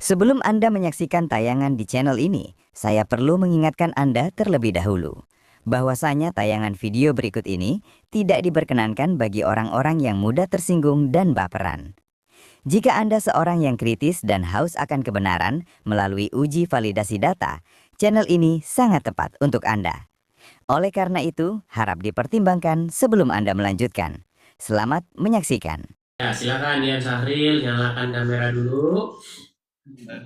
Sebelum Anda menyaksikan tayangan di channel ini, saya perlu mengingatkan Anda terlebih dahulu bahwasanya tayangan video berikut ini tidak diperkenankan bagi orang-orang yang mudah tersinggung dan baperan. Jika Anda seorang yang kritis dan haus akan kebenaran melalui uji validasi data, channel ini sangat tepat untuk Anda. Oleh karena itu, harap dipertimbangkan sebelum Anda melanjutkan. Selamat menyaksikan. Ya, silakan Dian Sahril, nyalakan kamera dulu.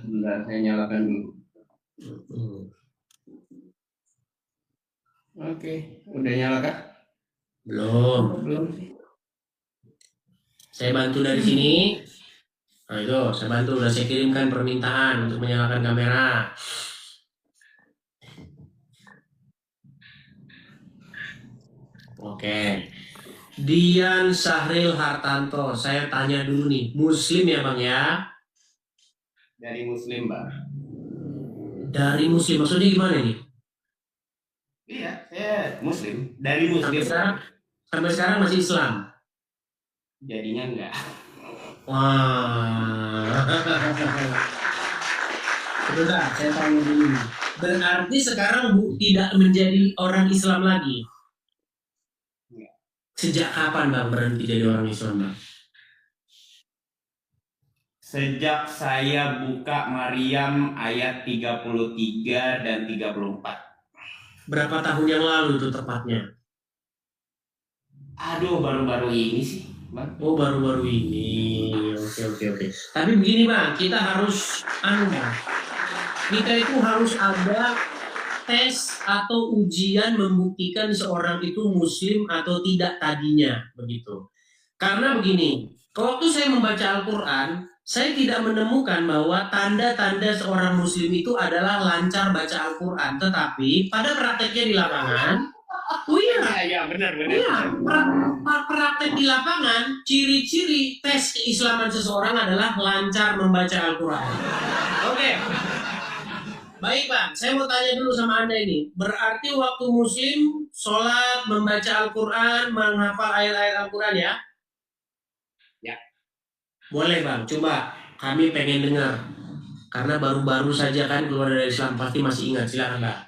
Bentar, saya nyalakan dulu. Oke, udah nyala kah? Belum. Saya bantu dari sini. Nah itu, saya bantu. Udah saya kirimkan permintaan untuk menyalakan kamera. Oke. Dian Sahril Hartanto, saya tanya dulu nih, Muslim ya Bang ya? Dari Muslim, Bang. Dari Muslim, maksudnya gimana nih? Iya, saya Muslim. Dari Muslim. Sampai sekarang masih Islam? Jadinya enggak. Wah. Sebentar, saya tanya dulu. Berarti sekarang tidak menjadi orang Islam lagi? Enggak. Sejak kapan Bang berhenti jadi orang Islam Bang? Sejak saya buka Maryam ayat 33 dan 34. Berapa tahun yang lalu itu tepatnya? Aduh, baru-baru ini sih, Bang. Oh, baru-baru ini. Oke. Tapi begini Bang, kita harus kita itu harus ada tes atau ujian membuktikan seorang itu Muslim atau tidak tadinya, begitu. Karena begini, waktu saya membaca Al-Quran, saya tidak menemukan bahwa tanda-tanda seorang Muslim itu adalah lancar baca Al-Quran. Tetapi pada prakteknya di lapangan, benar. iya, praktek di lapangan, ciri-ciri tes keislaman seseorang adalah lancar membaca Al-Quran. Oke. Baik Bang, saya mau tanya dulu sama Anda ini. Berarti waktu Muslim, sholat, membaca Al-Quran, menghafal ayat-ayat Al-Quran ya? Ya. Boleh Bang, coba kami pengen dengar. Karena baru-baru saja kan keluar dari Islam, pasti masih ingat. Silakan Bang.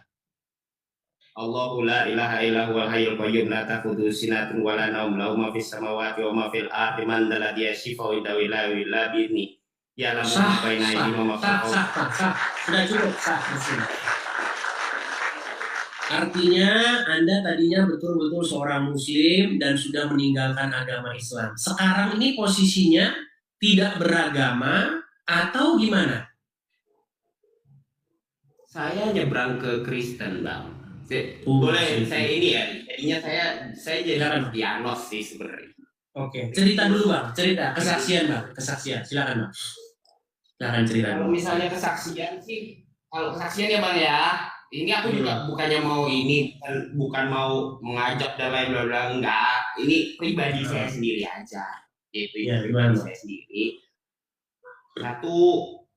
Allahu la ilaha illa huwal hayyul qayyum la ta'khudhuhu sinatun wa la nawm lahu ma fis samawati wa ma fil ardi man dzal ladzi yashfa'u indahu illa bi'idznihi ya'lamu ma baina aydihim wa ma khalfahum. Sudah cukup, sah. Artinya Anda tadinya betul-betul seorang Muslim dan sudah meninggalkan agama Islam. Sekarang ini posisinya tidak beragama atau gimana? Saya nyebrang ke Kristen, Bang. Boleh saya ini ya, jadinya saya jadi Kristianos sih sebenarnya. Oke. Cerita dulu Bang, kesaksian Bang, silakan Bang. Silakan cerita Kalau dulu. misalnya kesaksian sih, kalau kesaksian ya Bang ya, ini aku juga bukannya mau ini, bukan mau mengajak dan lain-lain, enggak. Ini pribadi saya sendiri aja, gitu ya, pribadi saya sendiri. Satu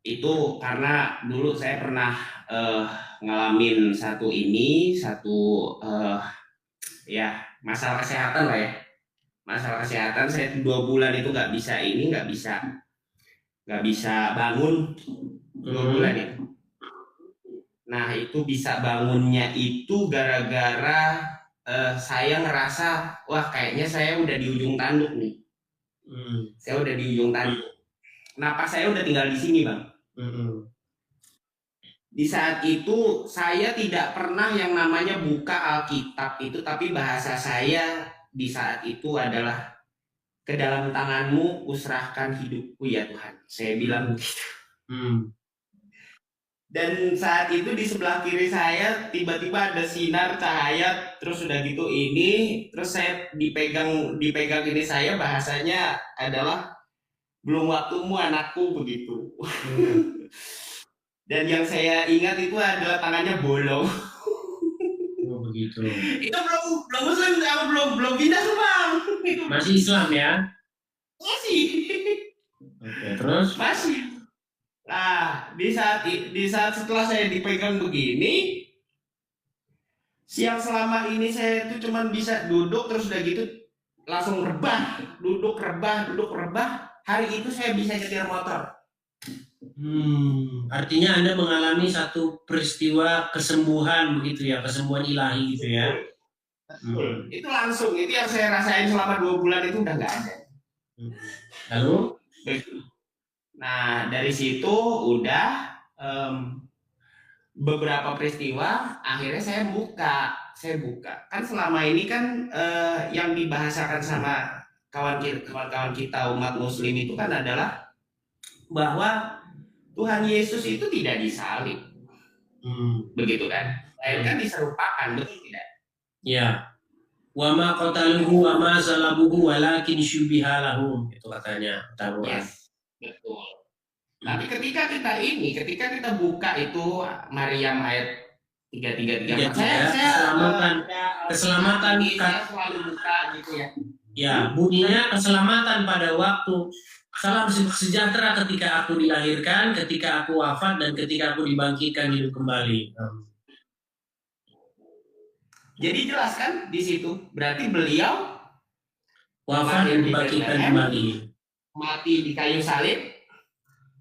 itu karena dulu saya pernah ngalamin satu ya masalah kesehatan lah ya. Masalah kesehatan, saya 2 bulan itu nggak bisa bangun 2 bulan itu. Nah itu bisa bangunnya itu gara-gara saya ngerasa wah kayaknya saya udah di ujung tanduk nih. Saya udah di ujung tanduk. Kenapa saya udah tinggal di sini Bang? Di saat itu saya tidak pernah yang namanya buka Alkitab itu, tapi bahasa saya di saat itu adalah ke dalam tanganmu kuserahkan hidupku ya Tuhan. Saya bilang begitu. Dan saat itu di sebelah kiri saya tiba-tiba ada sinar cahaya, terus udah gitu terus saya dipegang ini saya, bahasanya adalah belum waktumu anakku begitu. Dan yang saya ingat itu adalah tangannya bolong. Oh begitu. Itu belum Muslim, belum pindah tuh Bang. Masih Islam ya? Masih. Oke, terus? Masih. Nah, di saat setelah saya dipegang begini, siang selama ini saya itu cuman bisa duduk terus udah gitu langsung rebah, duduk rebah. Hari itu saya bisa nyetir motor. Artinya Anda mengalami satu peristiwa kesembuhan begitu ya, kesembuhan ilahi gitu ya. Itu langsung, itu yang saya rasain selama 2 bulan itu udah nggak ada. Lalu? Nah dari situ udah beberapa peristiwa akhirnya saya buka kan selama ini kan yang dibahasakan sama kawan-kawan kita umat muslim itu kan adalah bahwa Tuhan Yesus itu tidak disalib, begitu kan? Kan diserupakan, betul tidak? Ya. Wa ma qataluhu wa ma salabuhu walakin syubiha lahum, itu katanya Taruhan. Yes, betul. Tapi ketika kita buka itu Maryam ayat 333, keselamatan saya selalu buka gitu ya. Ya, bunyinya keselamatan pada waktu, salam sejahtera ketika aku dilahirkan, ketika aku wafat, dan ketika aku dibangkitkan hidup kembali. Jadi jelas kan di situ, berarti beliau wafat dan dibangkitkan kembali, mati di kayu salib,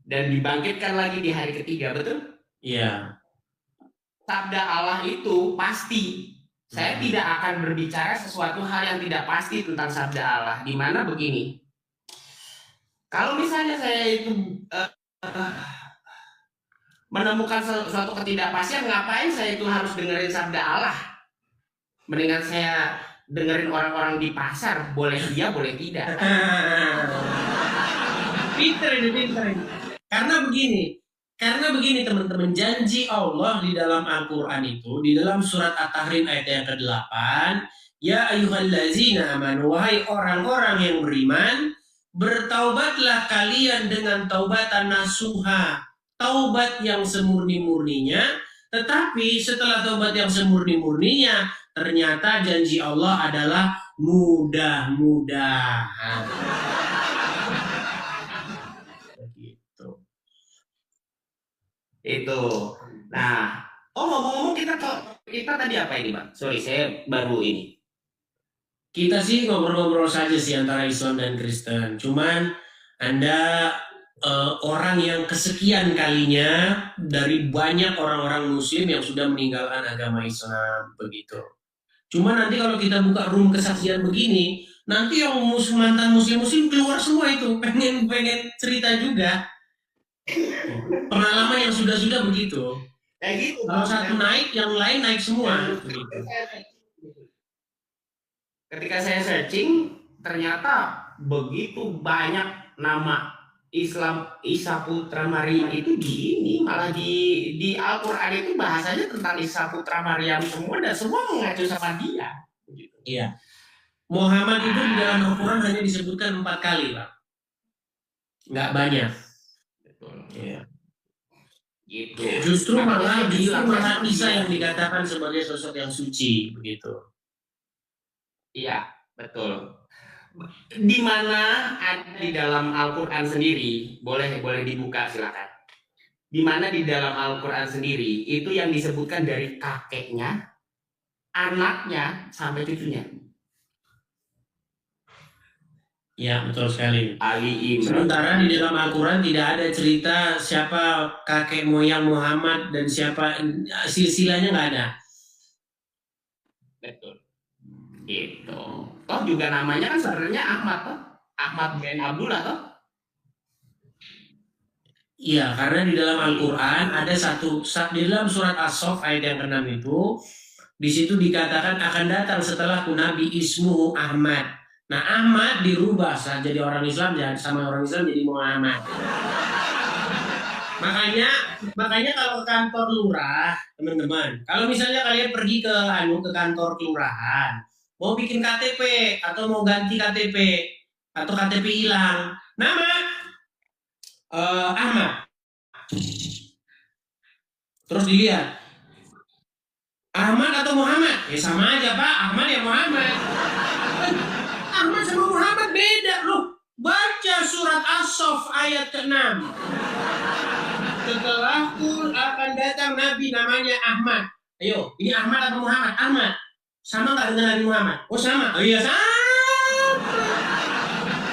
dan dibangkitkan lagi di hari ketiga, betul? Iya. Sabda Allah itu pasti. Saya tidak akan berbicara sesuatu hal yang tidak pasti tentang sabda Allah. Di mana begini, kalau misalnya saya itu menemukan suatu ketidakpastian, ngapain saya itu harus dengerin sabda Allah? Mendingan saya dengerin orang-orang di pasar, boleh iya, boleh tidak. Pinter ini. Karena begini teman-teman, janji Allah di dalam Al-Quran itu, di dalam surat At-Tahrim ayat yang ke-8, ya ayyuhallazina amanu, wahai orang-orang yang beriman, bertaubatlah kalian dengan taubatan nasuha, taubat yang semurni-murninya. Tetapi setelah taubat yang semurni-murninya, ternyata janji Allah adalah mudah-mudahan. Itu. Nah, ngomong-ngomong kita tadi apa ini, Bang? Sorry, saya baru ini. Kita sih ngobrol-ngobrol saja sih antara Islam dan Kristen. Cuman Anda orang yang kesekian kalinya dari banyak orang-orang Muslim yang sudah meninggalkan agama Islam begitu. Cuman nanti kalau kita buka room kesaksian begini, nanti yang mantan Muslim keluar semua itu pengen cerita juga. Pengalaman yang sudah begitu. Kayak gitu. Kalau satu naik, yang lain naik semua. Ketika saya searching, ternyata begitu banyak nama Islam Isa Putra Maryam itu malah di Al-Quran itu bahasanya tentang Isa Putra Maryam semua, dan semua mengacu sama dia. Iya. Muhammad itu di dalam Al-Quran hanya disebutkan 4 kali, Pak. Nggak banyak. Iya. Gitu. Justru malah Isa yang dikatakan sebagai sosok yang suci begitu. Iya, betul. Di mana ada di dalam Al-Quran sendiri, boleh dibuka silakan. Di mana di dalam Al-Quran sendiri itu yang disebutkan dari kakeknya, anaknya sampai cucunya. Ya, betul sekali. Ali Imran. Sementara di dalam Al-Quran tidak ada cerita siapa kakek moyang Muhammad dan siapa silsilahnya, nggak ada. Betul. Gitu. Toh juga namanya kan sebenarnya Ahmad, toh. Ahmad bin Abdullah, toh. Iya, karena di dalam Al-Quran ada di dalam surat As-Saff ayat yang ke-6 itu, di situ dikatakan akan datang setelahku Nabi ismuhu Ahmad. Nah, Ahmad dirubah jadi orang Islam, sama orang Islam jadi Muhammad. Makanya kalau ke kantor lurah, teman-teman, kalau misalnya kalian pergi ke kantor kelurahan, mau bikin KTP atau mau ganti KTP atau KTP hilang, nama Ahmad. Terus dilihat, Ahmad atau Muhammad? Ya sama aja, Pak. Ahmad ya Muhammad. Ahmad sama Muhammad beda loh. Baca surat As-Saff ayat ke-6. Setelahku akan datang Nabi namanya Ahmad. Ayo, ini Ahmad atau Muhammad? Ahmad. Sama nggak dengan Nabi Muhammad? Oh sama. Oh iya sama.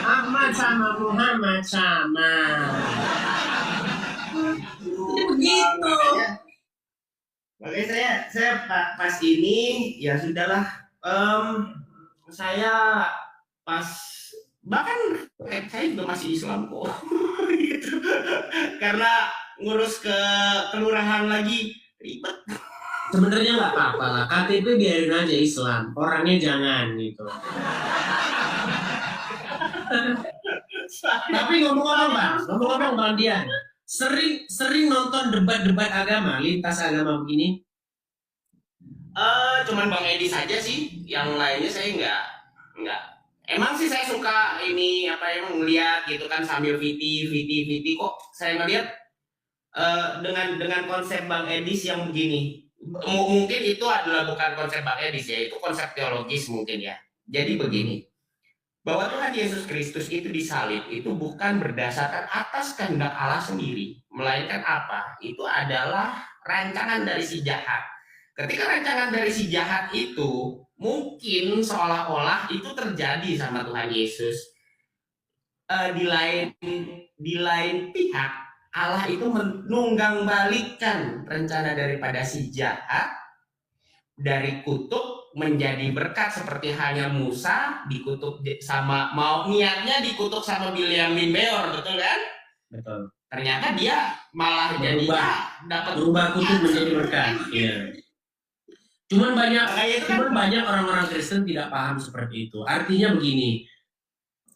Ahmad sama Muhammad sama. Gitu. Makanya saya pas ini ya sudahlah. Saya pas bahkan saya juga masih Islam kok. Gitu. Karena ngurus ke kelurahan lagi ribet. Sebenarnya nggak apa-apa lah, KTP biarin aja Islam, orangnya jangan gitu. Tapi ngomong-ngomong Bang Dian, sering nonton debat-debat agama, lintas agama begini? Cuman Bang Edi saja sih, yang lainnya saya nggak. Emang sih saya suka ini emang ngeliat gitu kan sambil VT kok saya ngeliat dengan konsep Bang Edis yang begini. Mungkin itu adalah bukan konsep Bang Edis ya, itu konsep teologis mungkin ya. Jadi begini, bahwa Tuhan Yesus Kristus itu disalib itu bukan berdasarkan atas kehendak Allah sendiri, melainkan apa? Itu adalah rancangan dari si jahat. Ketika rancangan dari si jahat itu mungkin seolah-olah itu terjadi sama Tuhan Yesus. Di lain pihak Allah itu menunggang balikkan rencana daripada si jahat dari kutuk menjadi berkat, seperti halnya Musa dikutuk sama niatnya dikutuk sama Bilyamin Beor, betul kan? Betul. Ternyata dia malah jadi dapat berubah kutuk menjadi berkat. Iya. Cuman banyak orang-orang Kristen tidak paham seperti itu. Artinya begini,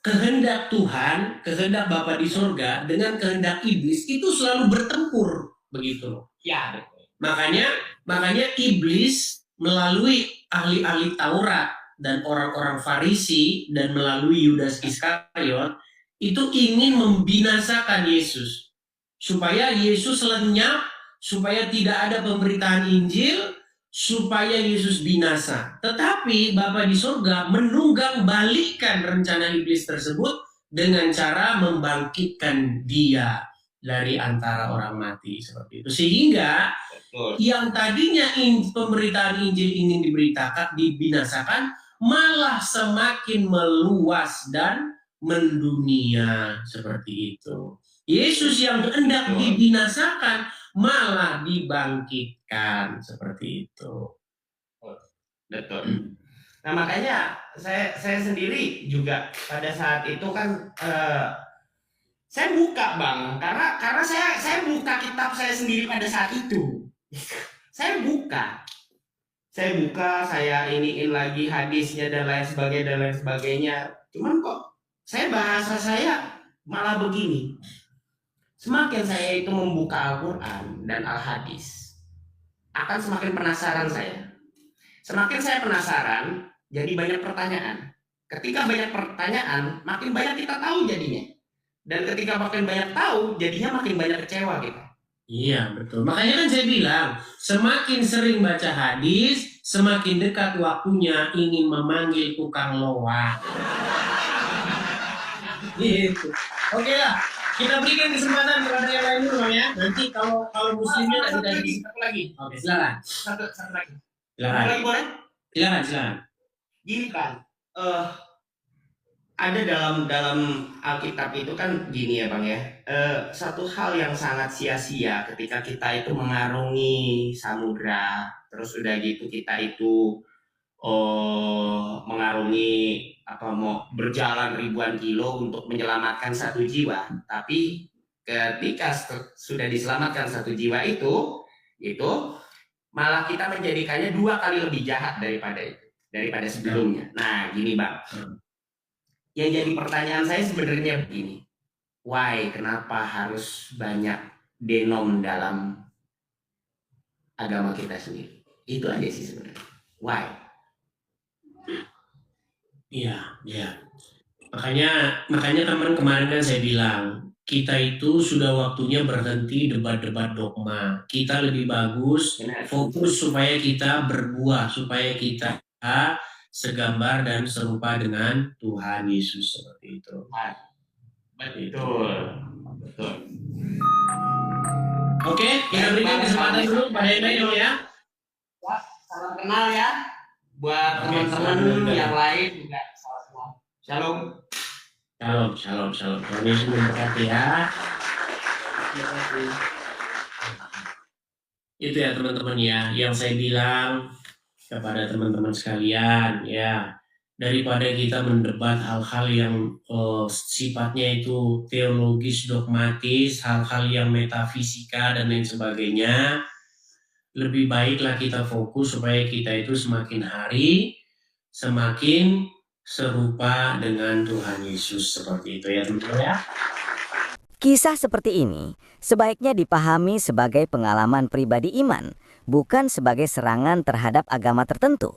kehendak Tuhan, kehendak Bapa di surga dengan kehendak iblis itu selalu bertempur, begitu loh. Ya, betul. Makanya iblis melalui ahli-ahli Taurat dan orang-orang Farisi dan melalui Yudas Iskariot itu ingin membinasakan Yesus supaya Yesus lenyap, supaya tidak ada pemberitaan Injil, supaya Yesus binasa. Tetapi Bapa di surga menunggang balikkan rencana iblis tersebut dengan cara membangkitkan dia dari antara orang mati, seperti itu. Sehingga yang tadinya pemberitaan Injil ingin dibinasakan malah semakin meluas dan mendunia, seperti itu. Yesus yang hendak dibinasakan malah dibangkitkan, seperti itu. Betul. Nah makanya saya sendiri juga pada saat itu kan saya buka Bang, karena saya buka kitab saya sendiri pada saat itu. saya buka, saya iniin lagi hadisnya dan lain sebagainya. Cuman kok bahasa saya malah begini. Semakin saya itu membuka Al-Quran dan Al-Hadis, akan semakin penasaran saya. Semakin saya penasaran, jadi banyak pertanyaan. Ketika banyak pertanyaan, makin banyak kita tahu jadinya. Dan ketika makin banyak tahu, jadinya makin banyak kecewa kita. Iya, betul. Makanya kan saya bilang, semakin sering baca hadis, semakin dekat waktunya ingin memanggil tukang loak. Gitu. Oke lah. Kita berikan kesempatan kepada yang lain dulu ya. Nanti kalau muslimnya satu lagi. Oke, silakan. Satu lagi. Silakan. Satu lagi boleh? Silakan. Gini kan, ada dalam Alkitab itu kan gini ya Bang ya. Satu hal yang sangat sia-sia ketika kita itu mengarungi samudra, terus udah gitu kita itu mengarungi mau berjalan ribuan kilo untuk menyelamatkan satu jiwa, tapi ketika sudah diselamatkan satu jiwa itu malah kita menjadikannya 2 kali lebih jahat daripada sebelumnya. Nah gini Bang, yang jadi pertanyaan saya sebenarnya begini, why, kenapa harus banyak denom dalam agama kita sendiri? Itu aja sih sebenarnya, why? Iya. Makanya teman kemarin kan saya bilang, kita itu sudah waktunya berhenti debat-debat dogma. Kita lebih bagus fokus supaya kita berbuah, supaya kita segambar dan serupa dengan Tuhan Yesus, seperti itu. Betul. Oke, kita berikan kesempatan dulu pada yang lain ya. Salam kenal ya. Buat teman-teman yang lain juga salam kenal. Shalom. Shalom. Tuhan Yesus memberkati ya. Terima kasih. Itu ya teman-teman ya, yang saya bilang kepada teman-teman sekalian ya, daripada kita mendebat hal-hal yang sifatnya itu teologis, dogmatis, hal-hal yang metafisika dan lain sebagainya, lebih baiklah kita fokus supaya kita itu semakin hari semakin serupa dengan Tuhan Yesus, seperti itu ya teman-teman ya. Kisah seperti ini sebaiknya dipahami sebagai pengalaman pribadi iman, bukan sebagai serangan terhadap agama tertentu.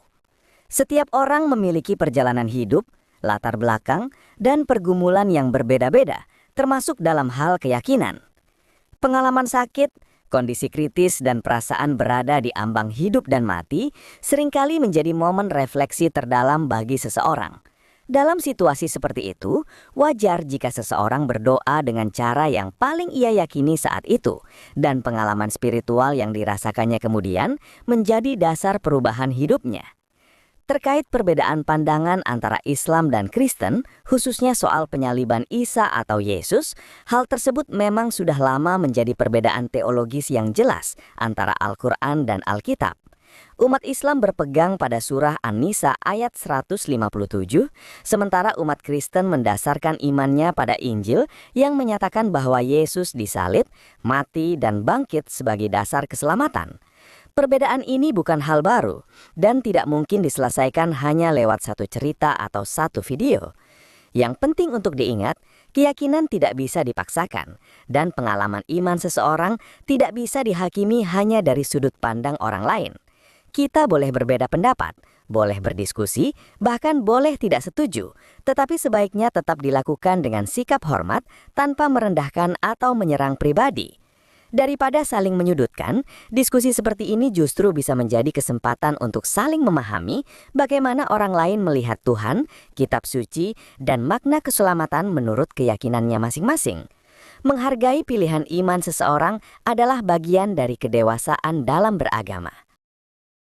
Setiap orang memiliki perjalanan hidup, latar belakang, dan pergumulan yang berbeda-beda, termasuk dalam hal keyakinan. Pengalaman sakit, kondisi kritis, dan perasaan berada di ambang hidup dan mati seringkali menjadi momen refleksi terdalam bagi seseorang. Dalam situasi seperti itu, wajar jika seseorang berdoa dengan cara yang paling ia yakini saat itu, dan pengalaman spiritual yang dirasakannya kemudian menjadi dasar perubahan hidupnya. Terkait perbedaan pandangan antara Islam dan Kristen, khususnya soal penyaliban Isa atau Yesus, hal tersebut memang sudah lama menjadi perbedaan teologis yang jelas antara Al-Quran dan Alkitab. Umat Islam berpegang pada surah An-Nisa ayat 157, sementara umat Kristen mendasarkan imannya pada Injil yang menyatakan bahwa Yesus disalib, mati, dan bangkit sebagai dasar keselamatan. Perbedaan ini bukan hal baru dan tidak mungkin diselesaikan hanya lewat satu cerita atau satu video. Yang penting untuk diingat, keyakinan tidak bisa dipaksakan dan pengalaman iman seseorang tidak bisa dihakimi hanya dari sudut pandang orang lain. Kita boleh berbeda pendapat, boleh berdiskusi, bahkan boleh tidak setuju, tetapi sebaiknya tetap dilakukan dengan sikap hormat tanpa merendahkan atau menyerang pribadi. Daripada saling menyudutkan, diskusi seperti ini justru bisa menjadi kesempatan untuk saling memahami bagaimana orang lain melihat Tuhan, kitab suci, dan makna keselamatan menurut keyakinannya masing-masing. Menghargai pilihan iman seseorang adalah bagian dari kedewasaan dalam beragama.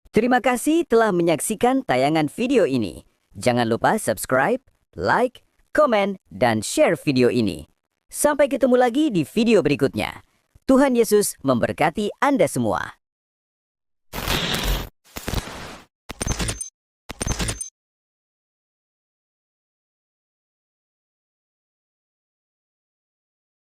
Terima kasih telah menyaksikan tayangan video ini. Jangan lupa subscribe, like, komen, dan share video ini. Sampai ketemu lagi di video berikutnya. Tuhan Yesus memberkati Anda semua.